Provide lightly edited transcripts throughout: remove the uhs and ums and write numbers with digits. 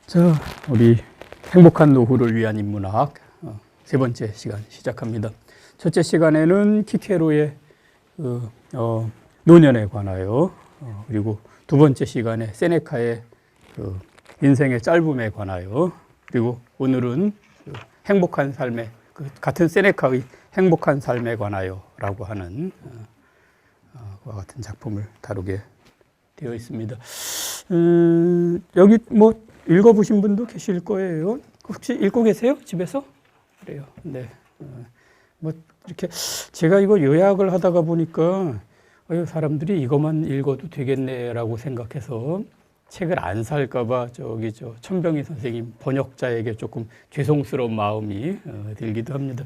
자, 우리 행복한 노후를 위한 인문학 세 번째 시간 시작합니다. 첫째 시간에는 키케로의 노년에 관하여, 그리고 두 번째 시간에 세네카의 인생의 짧음에 관하여, 그리고 오늘은 행복한 삶의 같은 세네카의 행복한 삶에 관하여라고 하는 그와 같은 작품을 다루게 되어 있습니다. 여기 뭐 읽어보신 분도 계실 거예요. 혹시 읽고 계세요? 집에서? 그래요. 네. 뭐 이렇게 제가 이거 요약을 하다가 보니까 사람들이 이것만 읽어도 되겠네라고 생각해서 책을 안 살까봐 천병희 선생님 번역자에게 조금 죄송스러운 마음이 들기도 합니다.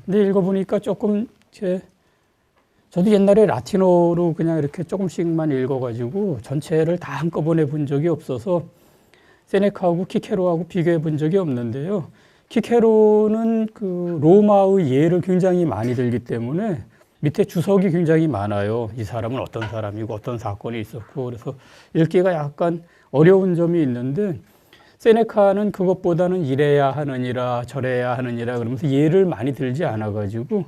근데 읽어보니까 조금 저도 옛날에 라틴어로 그냥 이렇게 조금씩만 읽어가지고 전체를 다 한꺼번에 본 적이 없어서 세네카하고 키케로하고 비교해 본 적이 없는데요. 키케로는 그 로마의 예를 굉장히 많이 들기 때문에 밑에 주석이 굉장히 많아요. 이 사람은 어떤 사람이고 어떤 사건이 있었고, 그래서 읽기가 약간 어려운 점이 있는데, 세네카는 그것보다는 이래야 하느니라 저래야 하느니라 그러면서 예를 많이 들지 않아가지고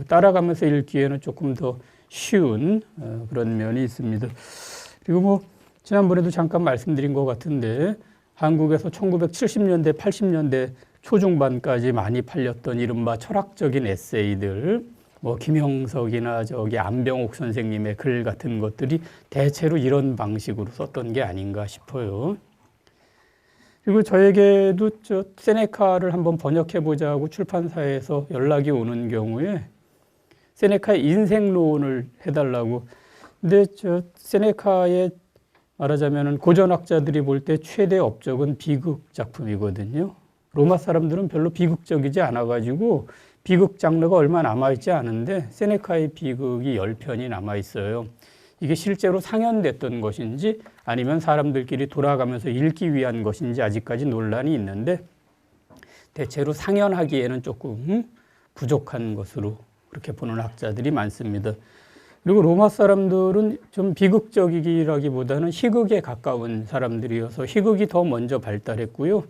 따라가면서 읽기에는 조금 더 쉬운 그런 면이 있습니다. 그리고 뭐 지난번에도 잠깐 말씀드린 것 같은데, 한국에서 1970년대, 80년대 초중반까지 많이 팔렸던 이른바 철학적인 에세이들, 뭐 김형석이나 안병옥 선생님의 글 같은 것들이 대체로 이런 방식으로 썼던 게 아닌가 싶어요. 그리고 저에게도 세네카를 한번 번역해 보자고 출판사에서 연락이 오는 경우에 세네카의 인생론을 해달라고. 근데 세네카의 말하자면 고전학자들이 볼 때 최대 업적은 비극 작품이거든요. 로마 사람들은 별로 비극적이지 않아가지고 비극 장르가 얼마 남아있지 않은데 세네카의 비극이 10편이 남아있어요. 이게 실제로 상연됐던 것인지 아니면 사람들끼리 돌아가면서 읽기 위한 것인지 아직까지 논란이 있는데, 대체로 상연하기에는 조금 부족한 것으로 그렇게 보는 학자들이 많습니다. 그리고 로마 사람들은 좀 비극적이기라기보다는 희극에 가까운 사람들이어서 희극이 더 먼저 발달했고요.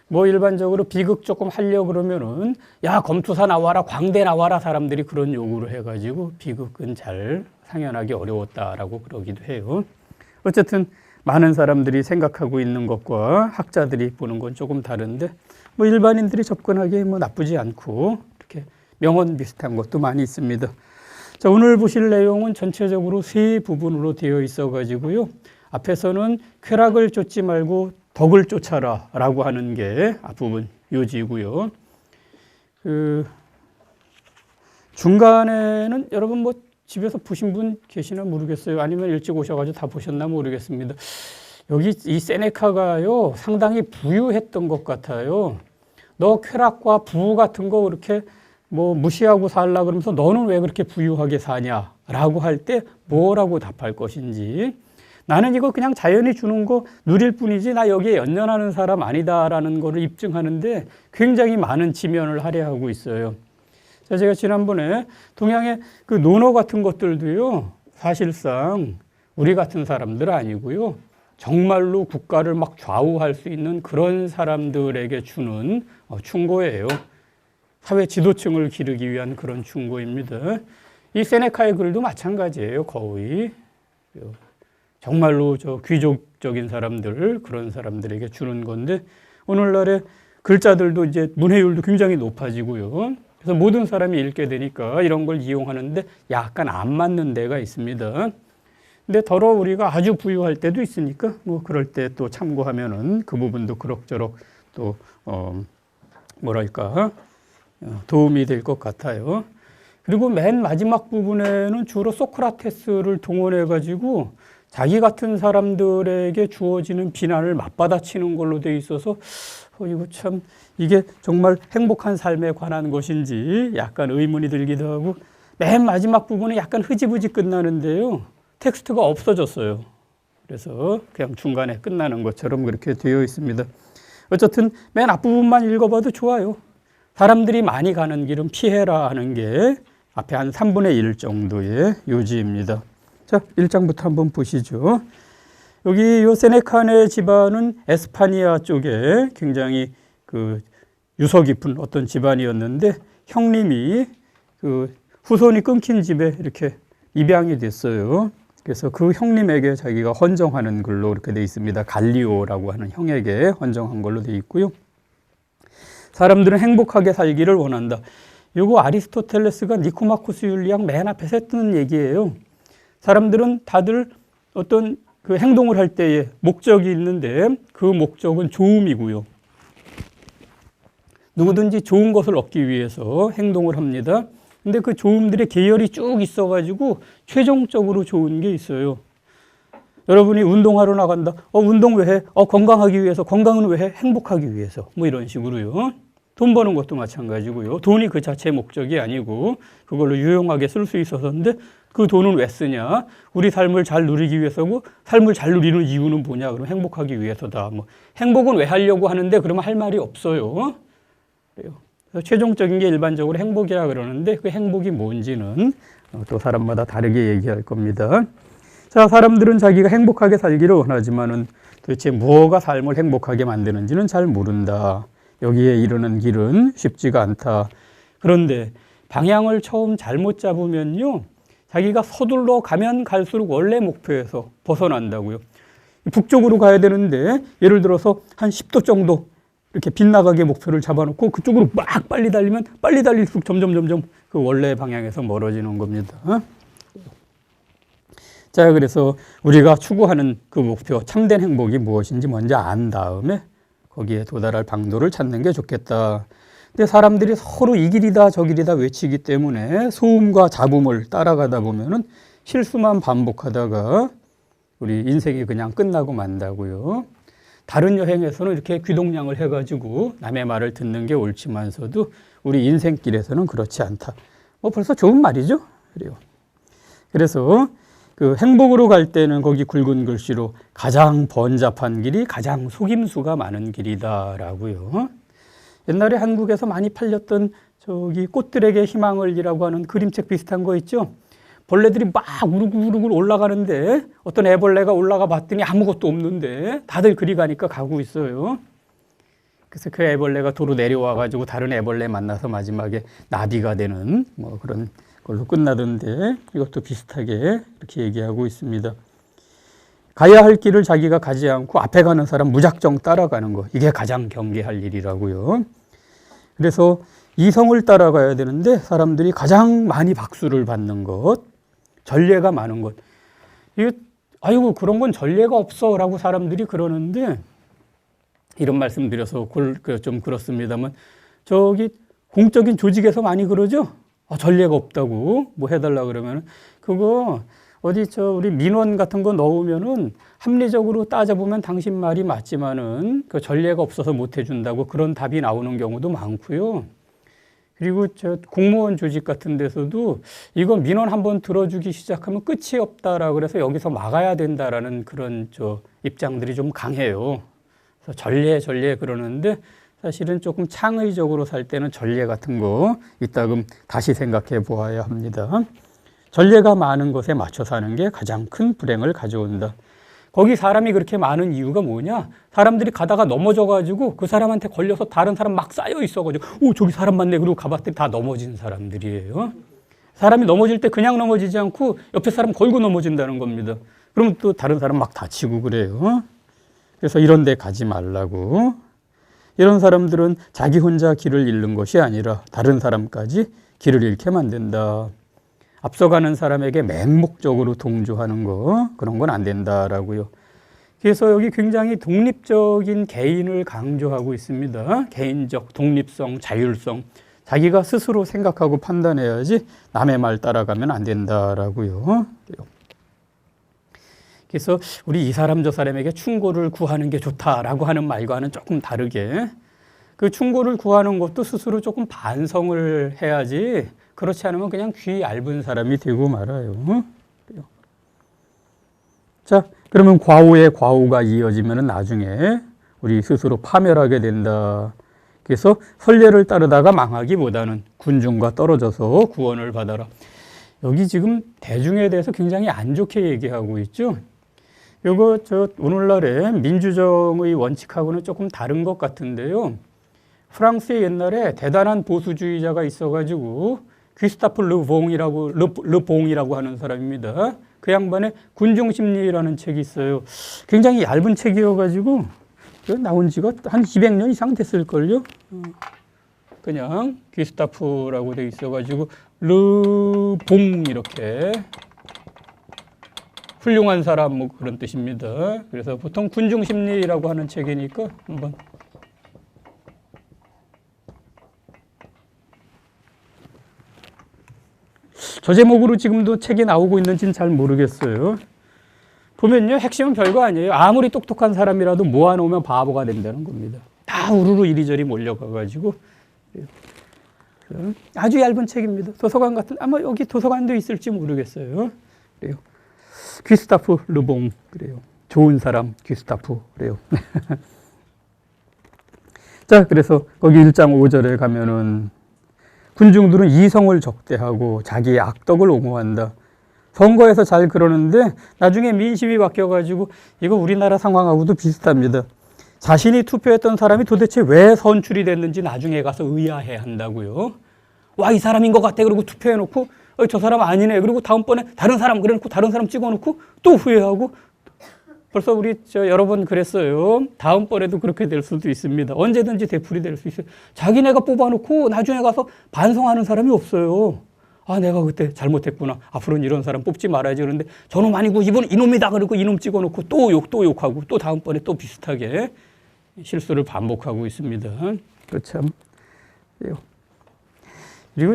뭐 일반적으로 비극 조금 하려고 그러면은 야, 검투사 나와라, 광대 나와라, 사람들이 그런 요구를 해가지고 비극은 잘 상연하기 어려웠다라고 그러기도 해요. 어쨌든 많은 사람들이 생각하고 있는 것과 학자들이 보는 건 조금 다른데, 뭐 일반인들이 접근하기에 뭐 나쁘지 않고 이렇게 명언 비슷한 것도 많이 있습니다. 자, 오늘 보실 내용은 전체적으로 세 부분으로 되어 있어 가지고요. 앞에서는 쾌락을 쫓지 말고 덕을 쫓아라 라고 하는 게 앞부분 요지고요. 중간에는 여러분 뭐 집에서 보신 분 계시나 모르겠어요. 아니면 일찍 오셔가지고 다 보셨나 모르겠습니다. 여기 이 세네카가요, 상당히 부유했던 것 같아요. 너 쾌락과 부우 같은 거 그렇게 뭐 무시하고 살라 그러면서 너는 왜 그렇게 부유하게 사냐라고 할 때 뭐라고 답할 것인지, 나는 이거 그냥 자연이 주는 거 누릴 뿐이지 나 여기에 연연하는 사람 아니다라는 거를 입증하는데 굉장히 많은 지면을 할애하고 있어요. 자, 제가 지난번에 동양의 그 논어 같은 것들도요, 사실상 우리 같은 사람들 아니고요, 정말로 국가를 막 좌우할 수 있는 그런 사람들에게 주는 충고예요. 사회 지도층을 기르기 위한 그런 충고입니다. 이 세네카의 글도 마찬가지예요. 거의 정말로 귀족적인 사람들, 그런 사람들에게 주는 건데, 오늘날의 글자들도 이제 문해율도 굉장히 높아지고요. 그래서 모든 사람이 읽게 되니까 이런 걸 이용하는데 약간 안 맞는 데가 있습니다. 근데 더러 우리가 아주 부유할 때도 있으니까 뭐 그럴 때 또 참고하면은 그 부분도 그럭저럭 또 도움이 될 것 같아요. 그리고 맨 마지막 부분에는 주로 소크라테스를 동원해 가지고 자기 같은 사람들에게 주어지는 비난을 맞받아치는 걸로 돼 있어서 이게 정말 행복한 삶에 관한 것인지 약간 의문이 들기도 하고, 맨 마지막 부분은 약간 흐지부지 끝나는데요, 텍스트가 없어졌어요. 그래서 그냥 중간에 끝나는 것처럼 그렇게 되어 있습니다. 어쨌든 맨 앞부분만 읽어봐도 좋아요. 사람들이 많이 가는 길은 피해라 하는 게 앞에 한 3분의 1 정도의 요지입니다. 자, 1장부터 한번 보시죠. 여기 요 세네카네 집안은 에스파니아 쪽에 굉장히 그 유서 깊은 어떤 집안이었는데 형님이 그 후손이 끊긴 집에 이렇게 입양이 됐어요. 그래서 그 형님에게 자기가 헌정하는 걸로 이렇게 돼 있습니다. 갈리오라고 하는 형에게 헌정한 걸로 돼 있고요. 사람들은 행복하게 살기를 원한다. 이거 아리스토텔레스가 니코마코스 윤리학 맨 앞에서 했던 얘기예요. 사람들은 다들 어떤 그 행동을 할 때에 목적이 있는데 그 목적은 좋음이고요. 누구든지 좋은 것을 얻기 위해서 행동을 합니다. 근데 그 좋음들의 계열이 쭉 있어가지고 최종적으로 좋은 게 있어요. 여러분이 운동하러 나간다. 운동 왜 해? 건강하기 위해서. 건강은 왜 해? 행복하기 위해서. 뭐 이런 식으로요. 돈 버는 것도 마찬가지고요. 돈이 그 자체의 목적이 아니고 그걸로 유용하게 쓸 수 있어서인데 그 돈은 왜 쓰냐? 우리 삶을 잘 누리기 위해서고 삶을 잘 누리는 이유는 뭐냐? 그러면 행복하기 위해서다. 뭐 행복은 왜 하려고 하는데 그러면 할 말이 없어요. 그래요. 최종적인 게 일반적으로 행복이라 그러는데 그 행복이 뭔지는 또 사람마다 다르게 얘기할 겁니다. 자, 사람들은 자기가 행복하게 살기를 원하지만은 도대체 무엇가 삶을 행복하게 만드는지는 잘 모른다. 여기에 이르는 길은 쉽지가 않다. 그런데 방향을 처음 잘못 잡으면요, 자기가 서둘러 가면 갈수록 원래 목표에서 벗어난다고요. 북쪽으로 가야 되는데 예를 들어서 한 10도 정도 이렇게 빗나가게 목표를 잡아놓고 그쪽으로 막 빨리 달리면 빨리 달릴수록 점점 그 원래 방향에서 멀어지는 겁니다. 자, 그래서 우리가 추구하는 그 목표, 참된 행복이 무엇인지 먼저 안 다음에 거기에 도달할 방도를 찾는 게 좋겠다. 근데 사람들이 서로 이 길이다 저 길이다 외치기 때문에 소음과 잡음을 따라가다 보면은 실수만 반복하다가 우리 인생이 그냥 끝나고 만다고요. 다른 여행에서는 이렇게 귀동냥을 해가지고 남의 말을 듣는 게 옳지만서도 우리 인생길에서는 그렇지 않다. 벌써 좋은 말이죠. 그래요. 그래서 그 행복으로 갈 때는 거기 굵은 글씨로 가장 번잡한 길이 가장 속임수가 많은 길이다라고요. 옛날에 한국에서 많이 팔렸던 저기 꽃들에게 희망을이라고 하는 그림책 비슷한 거 있죠. 벌레들이 막 우르르 올라가는데 어떤 애벌레가 올라가 봤더니 아무것도 없는데 다들 그리 가니까 가고 있어요. 그래서 그 애벌레가 도로 내려와 가지고 다른 애벌레 만나서 마지막에 나비가 되는 뭐 그런 걸로 끝나던데 이것도 비슷하게 이렇게 얘기하고 있습니다. 가야 할 길을 자기가 가지 않고 앞에 가는 사람 무작정 따라가는 거, 이게 가장 경계할 일이라고요. 그래서 이성을 따라가야 되는데 사람들이 가장 많이 박수를 받는 것, 전례가 많은 것. 이거 아이고 그런 건 전례가 없어라고 사람들이 그러는데 이런 말씀 드려서 좀 그렇습니다만 저기 공적인 조직에서 많이 그러죠. 전례가 없다고 뭐 해달라 그러면 그거 어디 우리 민원 같은 거 넣으면은 합리적으로 따져보면 당신 말이 맞지만은 그 전례가 없어서 못 해준다고 그런 답이 나오는 경우도 많고요. 그리고 공무원 조직 같은 데서도 이거 민원 한번 들어주기 시작하면 끝이 없다라 그래서 여기서 막아야 된다라는 그런 입장들이 좀 강해요. 그래서 전례 그러는데 사실은 조금 창의적으로 살 때는 전례 같은 거 이따금 다시 생각해 보아야 합니다. 전례가 많은 것에 맞춰 사는 게 가장 큰 불행을 가져온다. 거기 사람이 그렇게 많은 이유가 뭐냐? 사람들이 가다가 넘어져가지고 그 사람한테 걸려서 다른 사람 막 쌓여 있어가지고 저기 사람 많네 그러고 가봤더니 다 넘어진 사람들이에요. 사람이 넘어질 때 그냥 넘어지지 않고 옆에 사람 걸고 넘어진다는 겁니다. 그러면 또 다른 사람 막 다치고 그래요. 그래서 이런 데 가지 말라고. 이런 사람들은 자기 혼자 길을 잃는 것이 아니라 다른 사람까지 길을 잃게 만든다. 앞서가는 사람에게 맹목적으로 동조하는 거, 그런 건 안 된다라고요. 그래서 여기 굉장히 독립적인 개인을 강조하고 있습니다. 개인적 독립성, 자율성. 자기가 스스로 생각하고 판단해야지 남의 말 따라가면 안 된다라고요. 그래서 우리 이 사람 저 사람에게 충고를 구하는 게 좋다라고 하는 말과는 조금 다르게 그 충고를 구하는 것도 스스로 조금 반성을 해야지 그렇지 않으면 그냥 귀 얇은 사람이 되고 말아요. 자, 그러면 과오에 과오가 이어지면 나중에 우리 스스로 파멸하게 된다. 그래서 선례를 따르다가 망하기보다는 군중과 떨어져서 구원을 받아라. 여기 지금 대중에 대해서 굉장히 안 좋게 얘기하고 있죠. 요거 오늘날의 민주정의 원칙하고는 조금 다른 것 같은데요. 프랑스에 옛날에 대단한 보수주의자가 있어가지고 귀스타프 르봉이라고 하는 사람입니다. 그 양반의 군중심리라는 책이 있어요. 굉장히 얇은 책이어가지고 나온 지가 한 200년 이상 됐을걸요. 그냥 귀스타프라고 돼 있어가지고 르봉 이렇게 훌륭한 사람 뭐 그런 뜻입니다. 그래서 보통 군중심리라고 하는 책이니까 한번 저 제목으로 지금도 책이 나오고 있는지는 잘 모르겠어요. 보면요, 핵심은 별거 아니에요. 아무리 똑똑한 사람이라도 모아놓으면 바보가 된다는 겁니다. 다 우르르 이리저리 몰려가가지고 아주 얇은 책입니다. 도서관 같은 아마 여기 도서관도 있을지 모르겠어요. 그래요. 귀스타프 르봉 그래요. 좋은 사람 귀스타프 그래요. 자, 그래서 거기 1장 5절에 가면은 군중들은 이성을 적대하고 자기의 악덕을 옹호한다. 선거에서 잘 그러는데 나중에 민심이 바뀌어가지고 이거 우리나라 상황하고도 비슷합니다. 자신이 투표했던 사람이 도대체 왜 선출이 됐는지 나중에 가서 의아해 한다고요. 와, 이 사람인 것 같아. 그리고 투표해놓고 저 사람 아니네. 그리고 다음번에 다른 사람 그래놓고 다른 사람 찍어놓고 또 후회하고 벌써 우리 여러 번 그랬어요. 다음번에도 그렇게 될 수도 있습니다. 언제든지 되풀이 될 수 있어요. 자기네가 뽑아놓고 나중에 가서 반성하는 사람이 없어요. 아, 내가 그때 잘못했구나. 앞으로는 이런 사람 뽑지 말아야지. 그런데 저놈 아니고 이번 이놈이다. 그리고 이놈 찍어놓고 또 욕하고 또 다음번에 또 비슷하게 실수를 반복하고 있습니다. 그 참. 그리고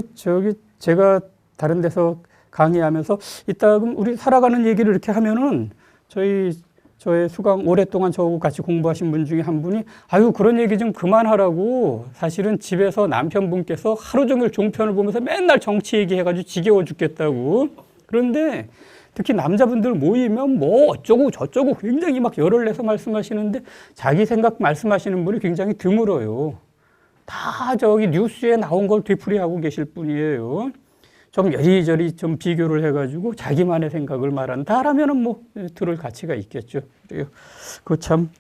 제가 다른 데서 강의하면서 이따금 우리 살아가는 얘기를 이렇게 하면은 저의 수강 오랫동안 저하고 같이 공부하신 분 중에 한 분이 아유, 그런 얘기 좀 그만하라고. 사실은 집에서 남편분께서 하루 종일 종편을 보면서 맨날 정치 얘기해가지고 지겨워 죽겠다고. 그런데 특히 남자분들 모이면 뭐 어쩌고 저쩌고 굉장히 막 열을 내서 말씀하시는데 자기 생각 말씀하시는 분이 굉장히 드물어요. 다 뉴스에 나온 걸 되풀이하고 계실 분이에요. 좀 여리저리 좀 비교를 해가지고 자기만의 생각을 말한다라면은 뭐 들을 가치가 있겠죠. 그래요. 참.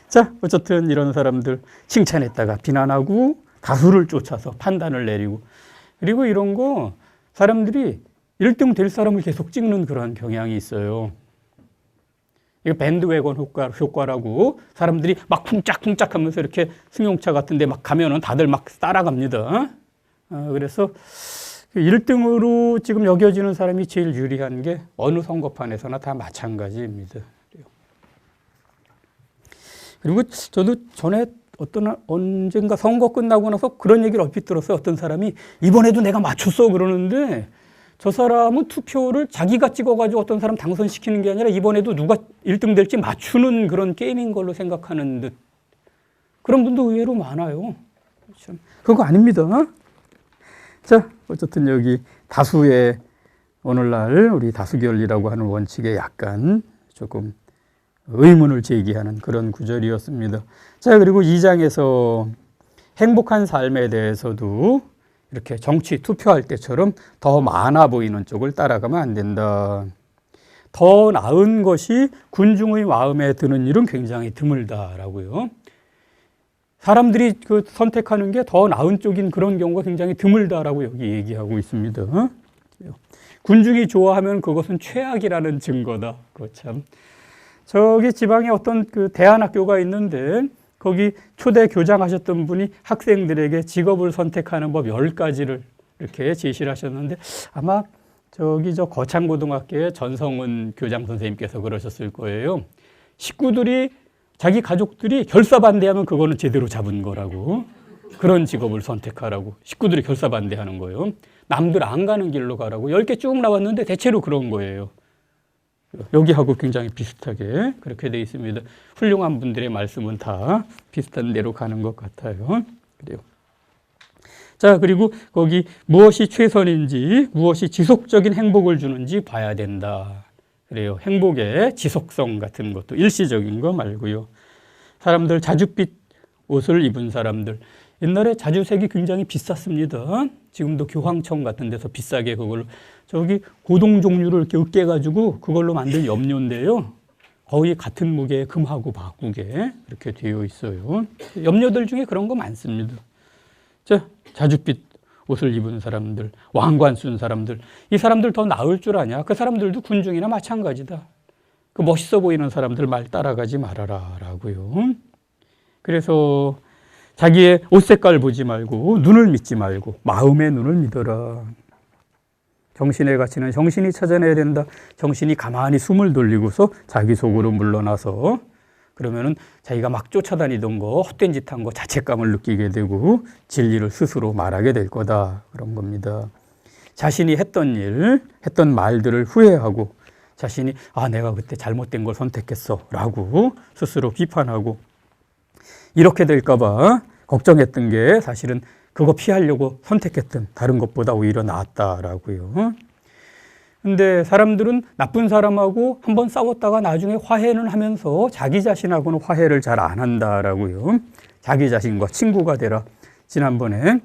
자, 어쨌든 이런 사람들 칭찬했다가 비난하고 다수를 쫓아서 판단을 내리고 그리고 이런 거 사람들이 1등 될 사람을 계속 찍는 그런 경향이 있어요. 이거 밴드웨건 효과라고 사람들이 막 쿵짝쿵짝 하면서 이렇게 승용차 같은 데 막 가면은 다들 막 따라갑니다. 그래서 1등으로 지금 여겨지는 사람이 제일 유리한 게 어느 선거판에서나 다 마찬가지입니다. 그리고 저도 전에 언젠가 선거 끝나고 나서 그런 얘기를 얼핏 들었어요. 어떤 사람이 이번에도 내가 맞췄어 그러는데 저 사람은 투표를 자기가 찍어가지고 어떤 사람 당선시키는 게 아니라 이번에도 누가 1등 될지 맞추는 그런 게임인 걸로 생각하는 듯. 그런 분도 의외로 많아요. 그거 아닙니다. 자, 어쨌든 여기 다수의 오늘날 우리 다수결이라고 하는 원칙에 약간 조금 의문을 제기하는 그런 구절이었습니다. 자, 그리고 2장에서 행복한 삶에 대해서도 이렇게 정치 투표할 때처럼 더 많아 보이는 쪽을 따라가면 안 된다. 더 나은 것이 군중의 마음에 드는 일은 굉장히 드물다라고요. 사람들이 선택하는 게 더 나은 쪽인 그런 경우가 굉장히 드물다라고 여기 얘기하고 있습니다. 군중이 좋아하면 그것은 최악이라는 증거다. 참. 저기 지방에 어떤 대안학교가 있는데 거기 초대 교장하셨던 분이 학생들에게 직업을 선택하는 법 10가지를 이렇게 제시를 하셨는데 아마 저 거창고등학교의 전성은 교장 선생님께서 그러셨을 거예요. 식구들이 자기 가족들이 결사반대하면 그거는 제대로 잡은 거라고. 그런 직업을 선택하라고. 식구들이 결사반대하는 거예요. 남들 안 가는 길로 가라고. 10개 쭉 나왔는데 대체로 그런 거예요. 여기하고 굉장히 비슷하게 그렇게 되어 있습니다. 훌륭한 분들의 말씀은 다 비슷한 대로 가는 것 같아요. 그래요. 자, 그리고 거기 무엇이 최선인지, 무엇이 지속적인 행복을 주는지 봐야 된다. 그래요. 행복의 지속성 같은 것도 일시적인 거 말고요. 사람들 자줏빛 옷을 입은 사람들. 옛날에 자주색이 굉장히 비쌌습니다. 지금도 교황청 같은 데서 비싸게 그걸 고동 종류를 이렇게 으깨가지고 그걸로 만든 염료인데요. 거의 같은 무게의 금하고 바꾸게 이렇게 되어 있어요. 염료들 중에 그런 거 많습니다. 자, 자줏빛 옷을 입은 사람들, 왕관 쓴 사람들, 이 사람들 더 나을 줄 아냐? 그 사람들도 군중이나 마찬가지다. 그 멋있어 보이는 사람들 말 따라가지 말아라 라고요. 그래서 자기의 옷 색깔 보지 말고 눈을 믿지 말고 마음의 눈을 믿어라. 정신의 가치는 정신이 찾아내야 된다. 정신이 가만히 숨을 돌리고서 자기 속으로 물러나서 그러면은 자기가 막 쫓아다니던 거, 헛된 짓 한 거 자책감을 느끼게 되고 진리를 스스로 말하게 될 거다. 그런 겁니다. 자신이 했던 일, 했던 말들을 후회하고 자신이 내가 그때 잘못된 걸 선택했어 라고 스스로 비판하고 이렇게 될까 봐 걱정했던 게 사실은 그거 피하려고 선택했던 다른 것보다 오히려 나았다라고요. 근데 사람들은 나쁜 사람하고 한번 싸웠다가 나중에 화해는 하면서 자기 자신하고는 화해를 잘 안 한다라고요. 자기 자신과 친구가 되라. 지난번에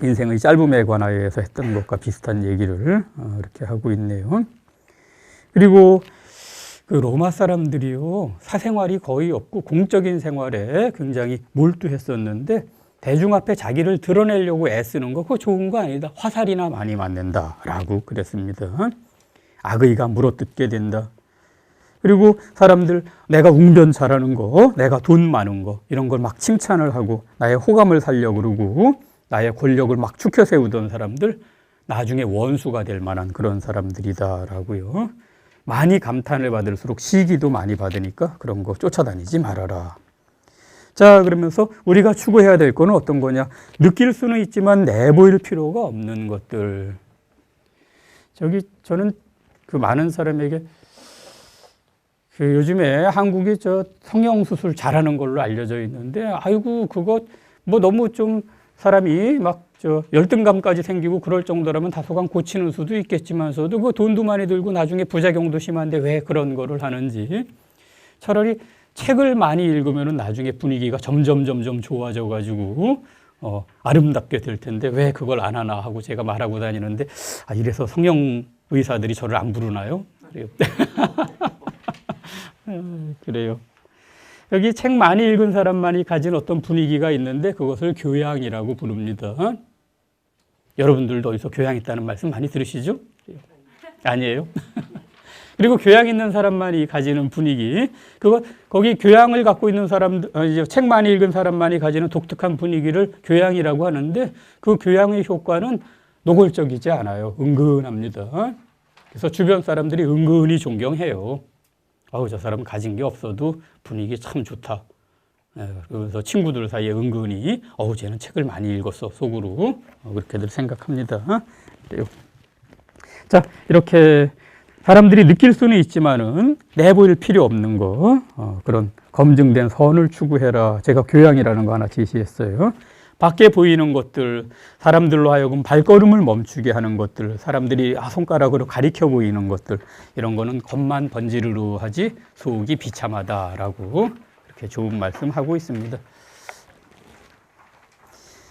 인생의 짧음에 관하여서 했던 것과 비슷한 얘기를 이렇게 하고 있네요. 그리고 그 로마 사람들이요, 사생활이 거의 없고 공적인 생활에 굉장히 몰두했었는데 대중 앞에 자기를 드러내려고 애쓰는 거 그거 좋은 거 아니다. 화살이나 많이 맞는다라고 그랬습니다. 악의가 물어뜯게 된다. 그리고 사람들 내가 웅변 잘하는 거, 내가 돈 많은 거 이런 걸 막 칭찬을 하고 나의 호감을 살려고 그러고 나의 권력을 막 축혀 세우던 사람들 나중에 원수가 될 만한 그런 사람들이다라고요. 많이 감탄을 받을수록 시기도 많이 받으니까 그런 거 쫓아다니지 말아라. 자, 그러면서 우리가 추구해야 될 거는 어떤 거냐? 느낄 수는 있지만 내보일 필요가 없는 것들. 저는 그 많은 사람에게 그 요즘에 한국이 성형수술 잘하는 걸로 알려져 있는데, 아이고, 그거 뭐 너무 좀 사람이 막 열등감까지 생기고 그럴 정도라면 다소간 고치는 수도 있겠지만서도 그 돈도 많이 들고 나중에 부작용도 심한데 왜 그런 거를 하는지. 차라리 책을 많이 읽으면 나중에 분위기가 점점 좋아져 가지고 아름답게 될 텐데 왜 그걸 안 하나 하고 제가 말하고 다니는데 이래서 성형 의사들이 저를 안 부르나요? 그래요. 그래요. 여기 책 많이 읽은 사람만이 가진 어떤 분위기가 있는데 그것을 교양이라고 부릅니다. 여러분들도 어디서 교양 있다는 말씀 많이 들으시죠? 아니에요? 그리고 교양 있는 사람만이 가지는 분위기, 거기 교양을 갖고 있는 사람들, 책 많이 읽은 사람만이 가지는 독특한 분위기를 교양이라고 하는데 그 교양의 효과는 노골적이지 않아요. 은근합니다. 그래서 주변 사람들이 은근히 존경해요. 저 사람 가진 게 없어도 분위기 참 좋다. 그래서 친구들 사이에 은근히 쟤는 책을 많이 읽었어 속으로 그렇게들 생각합니다. 그래요. 자, 이렇게 사람들이 느낄 수는 있지만은 내보일 필요 없는 거 그런 검증된 선을 추구해라. 제가 교양이라는 거 하나 제시했어요. 밖에 보이는 것들, 사람들로 하여금 발걸음을 멈추게 하는 것들, 사람들이 손가락으로 가리켜 보이는 것들, 이런 거는 겉만 번지르르 하지 속이 비참하다라고 이렇게 좋은 말씀하고 있습니다.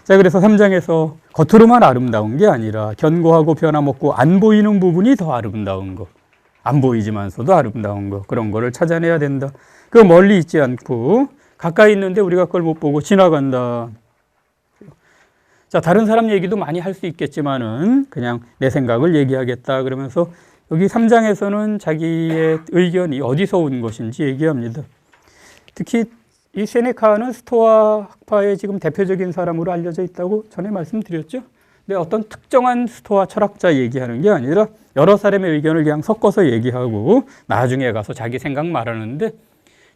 자, 그래서 3장에서 겉으로만 아름다운 게 아니라 견고하고 변함없고 안 보이는 부분이 더 아름다운 거, 안 보이지만서도 아름다운 거, 그런 거를 찾아내야 된다. 그 멀리 있지 않고 가까이 있는데 우리가 그걸 못 보고 지나간다. 자, 다른 사람 얘기도 많이 할 수 있겠지만은 그냥 내 생각을 얘기하겠다 그러면서 여기 3장에서는 자기의 의견이 어디서 온 것인지 얘기합니다. 특히 이 세네카는 스토아 학파의 지금 대표적인 사람으로 알려져 있다고 전에 말씀드렸죠. 근데 어떤 특정한 스토아 철학자 얘기하는 게 아니라 여러 사람의 의견을 그냥 섞어서 얘기하고 나중에 가서 자기 생각 말하는데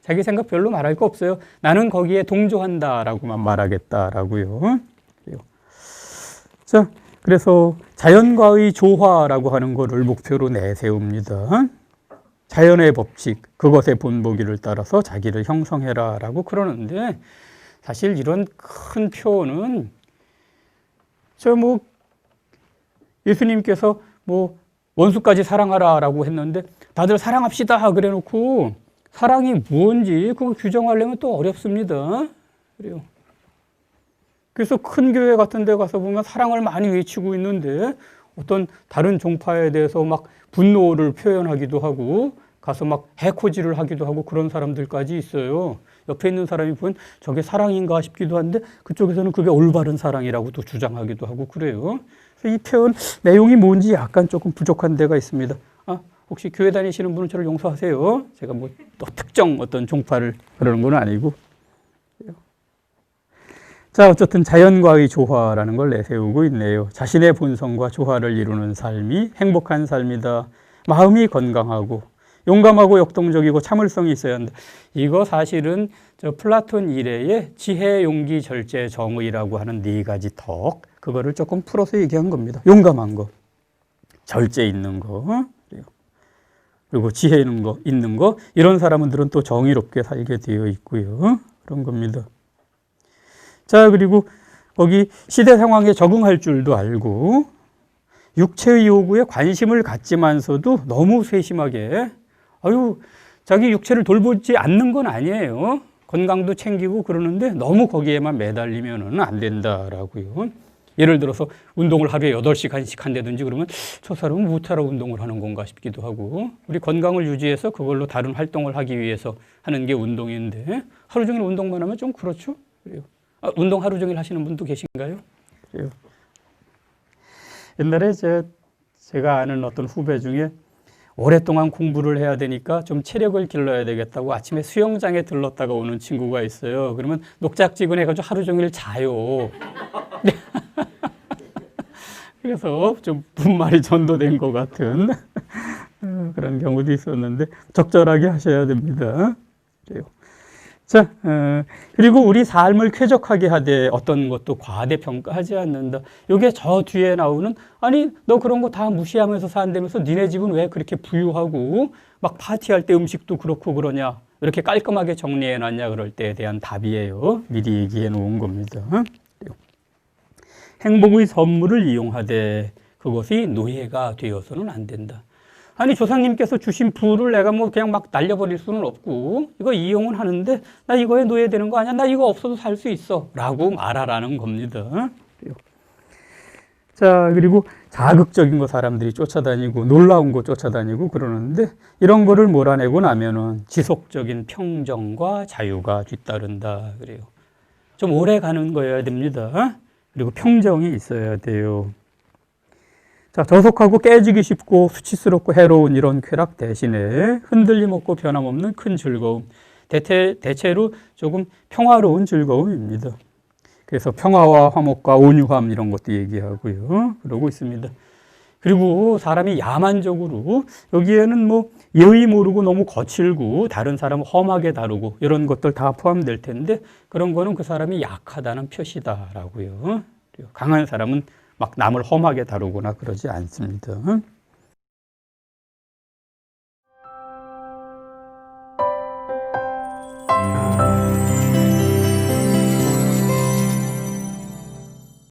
자기 생각 별로 말할 거 없어요. 나는 거기에 동조한다라고만 말하겠다라고요. 자, 그래서 자연과의 조화라고 하는 것을 목표로 내세웁니다. 자연의 법칙, 그것의 본보기를 따라서 자기를 형성해라라고 그러는데 사실 이런 큰 표현은 예수님께서 원수까지 사랑하라라고 했는데 다들 사랑합시다 그래놓고 사랑이 뭔지 그거 규정하려면 또 어렵습니다. 그래요. 그래서 큰 교회 같은 데 가서 보면 사랑을 많이 외치고 있는데 어떤 다른 종파에 대해서 막 분노를 표현하기도 하고 가서 막 해코지를 하기도 하고 그런 사람들까지 있어요. 옆에 있는 사람이 보면 저게 사랑인가 싶기도 한데 그쪽에서는 그게 올바른 사랑이라고 또 주장하기도 하고 그래요. 그래서 이 표현 내용이 뭔지 약간 조금 부족한 데가 있습니다. 혹시 교회 다니시는 분은 저를 용서하세요. 제가 뭐 또 특정 어떤 종파를 그러는 건 아니고. 자, 어쨌든 자연과의 조화라는 걸 내세우고 있네요. 자신의 본성과 조화를 이루는 삶이 행복한 삶이다. 마음이 건강하고 용감하고 역동적이고 참을성이 있어야 한다. 이거 사실은 저 플라톤 이래의 지혜, 용기, 절제, 정의라고 하는 네 가지 덕, 그거를 조금 풀어서 얘기한 겁니다. 용감한 거, 절제 있는 거, 그리고 지혜 있는 거, 이런 사람들은 또 정의롭게 살게 되어 있고요. 그런 겁니다. 자, 그리고 거기 시대 상황에 적응할 줄도 알고 육체의 요구에 관심을 갖지만서도 너무 세심하게 자기 육체를 돌보지 않는 건 아니에요. 건강도 챙기고 그러는데 너무 거기에만 매달리면 안 된다라고요. 예를 들어서 운동을 하루에 8시간씩 한다든지 그러면 저 사람은 무엇하러 운동을 하는 건가 싶기도 하고, 우리 건강을 유지해서 그걸로 다른 활동을 하기 위해서 하는 게 운동인데 하루 종일 운동만 하면 좀 그렇죠? 그래요. 운동 하루 종일 하시는 분도 계신가요? 그래요. 옛날에 제가 아는 어떤 후배 중에 오랫동안 공부를 해야 되니까 좀 체력을 길러야 되겠다고 아침에 수영장에 들렀다가 오는 친구가 있어요. 그러면 녹작지근해가지고 하루 종일 자요. 그래서 좀 분말이 전도된 것 같은 그런 경우도 있었는데 적절하게 하셔야 됩니다. 그래요. 자, 그리고 우리 삶을 쾌적하게 하되 어떤 것도 과대평가하지 않는다. 이게 저 뒤에 나오는, 아니 너 그런 거 다 무시하면서 산다면서 니네 집은 왜 그렇게 부유하고 막 파티할 때 음식도 그렇고 그러냐, 이렇게 깔끔하게 정리해놨냐, 그럴 때에 대한 답이에요. 미리 얘기해 놓은 겁니다. 행복의 선물을 이용하되 그것이 노예가 되어서는 안 된다. 아니 조상님께서 주신 부를 내가 뭐 그냥 막 날려버릴 수는 없고 이거 이용은 하는데 나 이거에 노예되는 거 아니야? 나 이거 없어도 살 수 있어 라고 말하라는 겁니다. 자, 그리고 자극적인 거 사람들이 쫓아다니고 놀라운 거 쫓아다니고 그러는데 이런 거를 몰아내고 나면은 지속적인 평정과 자유가 뒤따른다 그래요. 좀 오래 가는 거여야 됩니다. 그리고 평정이 있어야 돼요. 자, 저속하고 깨지기 쉽고 수치스럽고 해로운 이런 쾌락 대신에 흔들림 없고 변함없는 큰 즐거움, 대체로 조금 평화로운 즐거움입니다. 그래서 평화와 화목과 온유함 이런 것도 얘기하고요. 그러고 있습니다. 그리고 사람이 야만적으로 여기에는 뭐 예의 모르고 너무 거칠고 다른 사람을 험하게 다루고 이런 것들 다 포함될 텐데 그런 거는 그 사람이 약하다는 표시다라고요. 강한 사람은 막 남을 험하게 다루거나 그러지 않습니다.